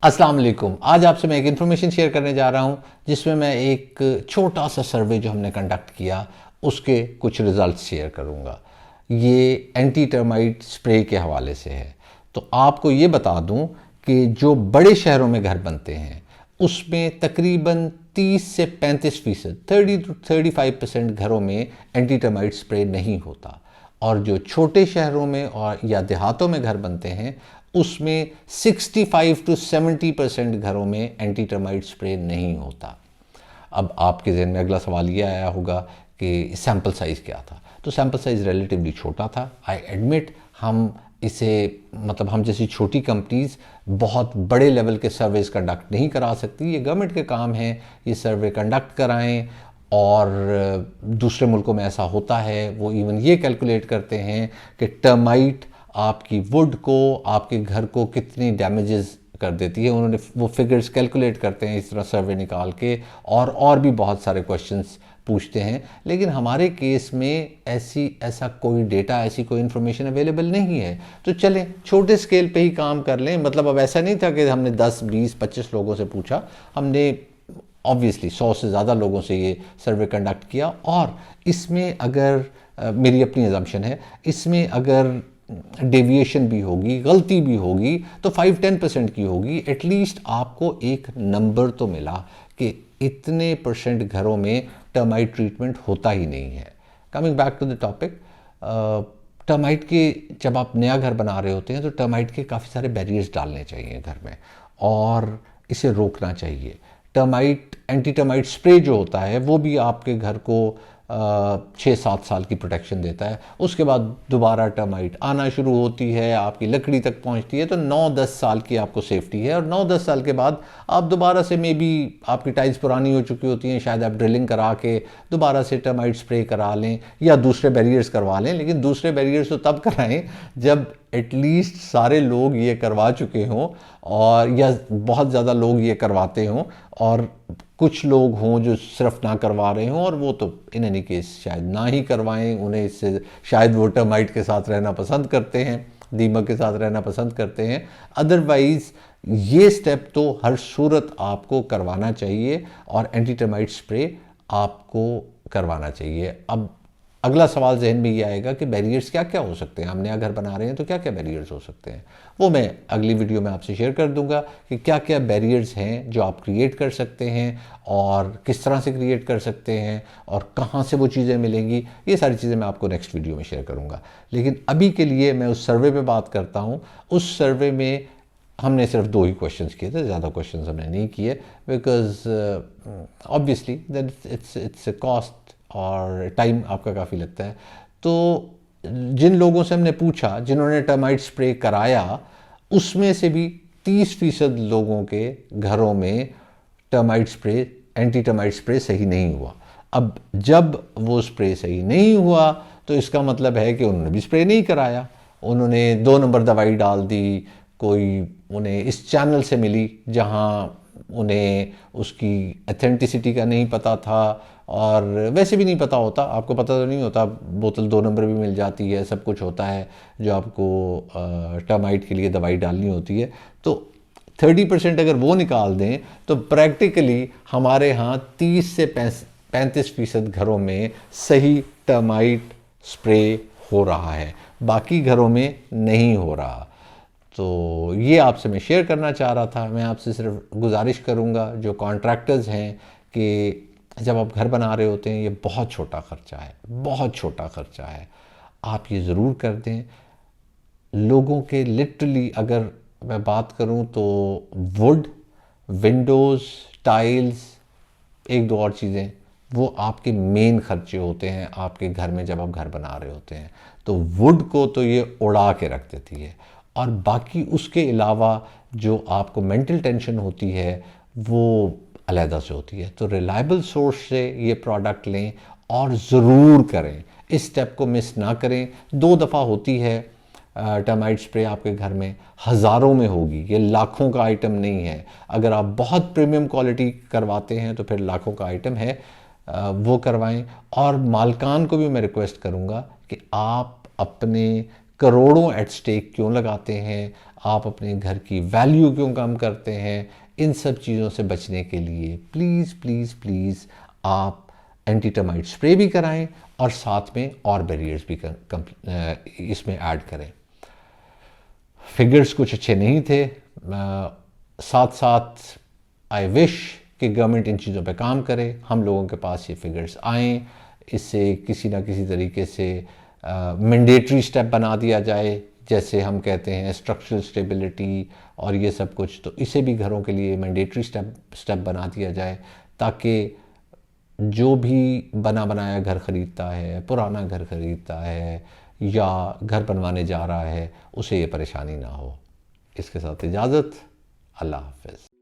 अस्सलाम वालेकुम। आज आपसे मैं एक इन्फॉर्मेशन शेयर करने जा रहा हूं जिसमें मैं एक छोटा सा सर्वे जो हमने कंडक्ट किया उसके कुछ रिजल्ट्स शेयर करूंगा। ये एंटी टर्माइट स्प्रे के हवाले से है। तो आपको ये बता दूं कि जो बड़े शहरों में घर बनते हैं उसमें तकरीबन 30 से 35%, 30 to 35% घरों में एंटी टर्माइट स्प्रे नहीं होता, और जो छोटे शहरों में और या देहातों में घर बनते हैं उसमें 65 to 70% घरों में एंटी टर्माइट स्प्रे नहीं होता। अब आपके जहन में अगला सवाल ये आया होगा कि सैंपल साइज़ क्या था। तो सैंपल साइज़ रिलेटिवली छोटा था। आई एडमिट हम इसे हम जैसी छोटी कंपनीज बहुत बड़े लेवल के सर्वेज कंडक्ट नहीं करा सकती। ये गवर्नमेंट के काम है, ये सर्वे कंडक्ट कराएं। और दूसरे मुल्कों में ऐसा होता है, वो इवन ये कैलकुलेट करते हैं कि टर्माइट आपकी वुड को, आपके घर को कितनी डैमेजेस कर देती है। उन्होंने वो फिगर्स कैलकुलेट करते हैं इस तरह सर्वे निकाल के, और भी बहुत सारे क्वेश्चंस पूछते हैं। लेकिन हमारे केस में ऐसा कोई डेटा, ऐसी कोई इन्फॉर्मेशन अवेलेबल नहीं है। तो चलें छोटे स्केल पे ही काम कर लें। अब ऐसा नहीं था कि हमने 10, 20, 25 लोगों से पूछा। हमने ऑब्वियसली 100 से ज़्यादा लोगों से ये सर्वे कंडक्ट किया। और इसमें अगर मेरी अपनी अजम्पशन है, इसमें अगर डेविएशन भी होगी, गलती भी होगी, तो 5-10% की होगी। एटलीस्ट आपको एक नंबर तो मिला कि इतने परसेंट घरों में टर्माइट ट्रीटमेंट होता ही नहीं है। Coming back to the topic, termite के जब आप नया घर बना रहे होते हैं तो टर्माइट के काफ़ी सारे बैरियर्स डालने चाहिए घर में, और इसे रोकना चाहिए। टर्माइट, एंटी टर्माइट स्प्रे जो होता है वो भी आपके घर को 6-7 साल की प्रोटेक्शन देता है। उसके बाद दोबारा टर्माइट आना शुरू होती है, आपकी लकड़ी तक पहुंचती है, तो 9-10 साल की आपको सेफ्टी है। और 9-10 साल के बाद आप दोबारा से, मे बी आपकी टाइल्स पुरानी हो चुकी होती हैं, शायद आप ड्रिलिंग करा के दोबारा से टर्माइट स्प्रे करा लें या दूसरे बैरियर्स करवा लें। लेकिन दूसरे बैरियर्स तो तब कराएं जब एटलीस्ट सारे लोग ये करवा चुके हों, और या बहुत ज़्यादा लोग ये करवाते हों, और कुछ लोग हों जो सिर्फ ना करवा रहे हों, और वो तो इन एनी केस शायद ना ही करवाएं। उन्हें इससे शायद वो टर्माइट के साथ रहना पसंद करते हैं, दीमक के साथ रहना पसंद करते हैं। अदरवाइज़ ये स्टेप तो हर सूरत आपको करवाना चाहिए, और एंटी टर्माइट स्प्रे आपको करवाना चाहिए। अब अगला सवाल जहन में ये आएगा कि बैरियर्स क्या क्या हो सकते हैं। हम नया घर बना रहे हैं तो क्या क्या बैरियर्स हो सकते हैं, वो मैं अगली वीडियो में आपसे शेयर कर दूंगा कि क्या क्या बैरियर्स हैं जो आप क्रिएट कर सकते हैं, और किस तरह से क्रिएट कर सकते हैं, और कहाँ से वो चीज़ें मिलेंगी। ये सारी चीज़ें मैं आपको नेक्स्ट वीडियो में शेयर करूँगा। लेकिन अभी के लिए मैं उस सर्वे पर बात करता हूँ। उस सर्वे में हमने सिर्फ 2 ही क्वेश्चंस किए थे, ज़्यादा क्वेश्चंस हमने नहीं किए, because obviously that it's a cost और टाइम आपका काफ़ी लगता है। तो जिन लोगों से हमने पूछा जिन्होंने टर्माइट स्प्रे कराया, उसमें से भी 30% लोगों के घरों में termite spray, anti termite spray सही नहीं हुआ। अब जब वो स्प्रे सही नहीं हुआ तो इसका मतलब है कि उन्होंने भी स्प्रे नहीं कराया। उन्होंने 2 नंबर दवाई डाल दी, कोई उन्हें इस चैनल से मिली जहाँ उन्हें उसकी अथेंटिसिटी का नहीं पता था, और वैसे भी नहीं पता होता। आपको पता तो नहीं होता, बोतल 2 नंबर भी मिल जाती है, सब कुछ होता है जो आपको टर्माइट के लिए दवाई डालनी होती है। तो 30% अगर वो निकाल दें तो प्रैक्टिकली हमारे यहाँ 30 से 35% घरों में सही टर्माइट स्प्रे हो रहा है, बाकी घरों में नहीं हो रहा। तो ये आपसे मैं शेयर करना चाह रहा था। मैं आपसे सिर्फ गुजारिश करूँगा, जो कॉन्ट्रैक्टर्स हैं, कि जब आप घर बना रहे होते हैं, ये बहुत छोटा ख़र्चा है, बहुत छोटा ख़र्चा है, आप ये ज़रूर कर दें। लोगों के लिटरली अगर मैं बात करूं तो वुड, विंडोज़, टाइल्स, 1-2 और चीज़ें, वो आपके मेन खर्चे होते हैं आपके घर में जब आप घर बना रहे होते हैं। तो वुड को तो ये उड़ा के रख देती है, और बाकी उसके अलावा जो आपको मेंटल टेंशन होती है वो अलहदा से होती है। तो रिलायबल सोर्स से ये प्रोडक्ट लें, और ज़रूर करें, इस स्टेप को मिस ना करें। 2 दफ़ा होती है टर्माइट स्प्रे आपके घर में, हज़ारों में होगी, ये लाखों का आइटम नहीं है। अगर आप बहुत प्रीमियम क्वालिटी करवाते हैं तो फिर लाखों का आइटम है, वो करवाएं। और मालकान को भी मैं रिक्वेस्ट करूँगा कि आप अपने करोड़ों एट स्टेक क्यों लगाते हैं, आप अपने घर की वैल्यू क्यों कम करते हैं, इन सब चीज़ों से बचने के लिए प्लीज़ प्लीज़ प्लीज़ आप एंटी टर्माइट स्प्रे भी कराएं और साथ में और बैरियर्स भी इसमें ऐड करें। फिगर्स कुछ अच्छे नहीं थे, साथ साथ आई विश कि गवर्नमेंट इन चीज़ों पे काम करे, हम लोगों के पास ये फिगर्स आएँ, इससे किसी ना किसी तरीके से मैंडेटरी स्टेप बना दिया जाए, जैसे हम कहते हैं स्ट्रक्चरल स्टेबिलिटी और ये सब कुछ, तो इसे भी घरों के लिए मैंडेटरी स्टेप बना दिया जाए, ताकि जो भी बना बनाया घर ख़रीदता है, पुराना घर ख़रीदता है या घर बनवाने जा रहा है, उसे ये परेशानी ना हो। इसके साथ इजाज़त, अल्लाह हाफ़िज़।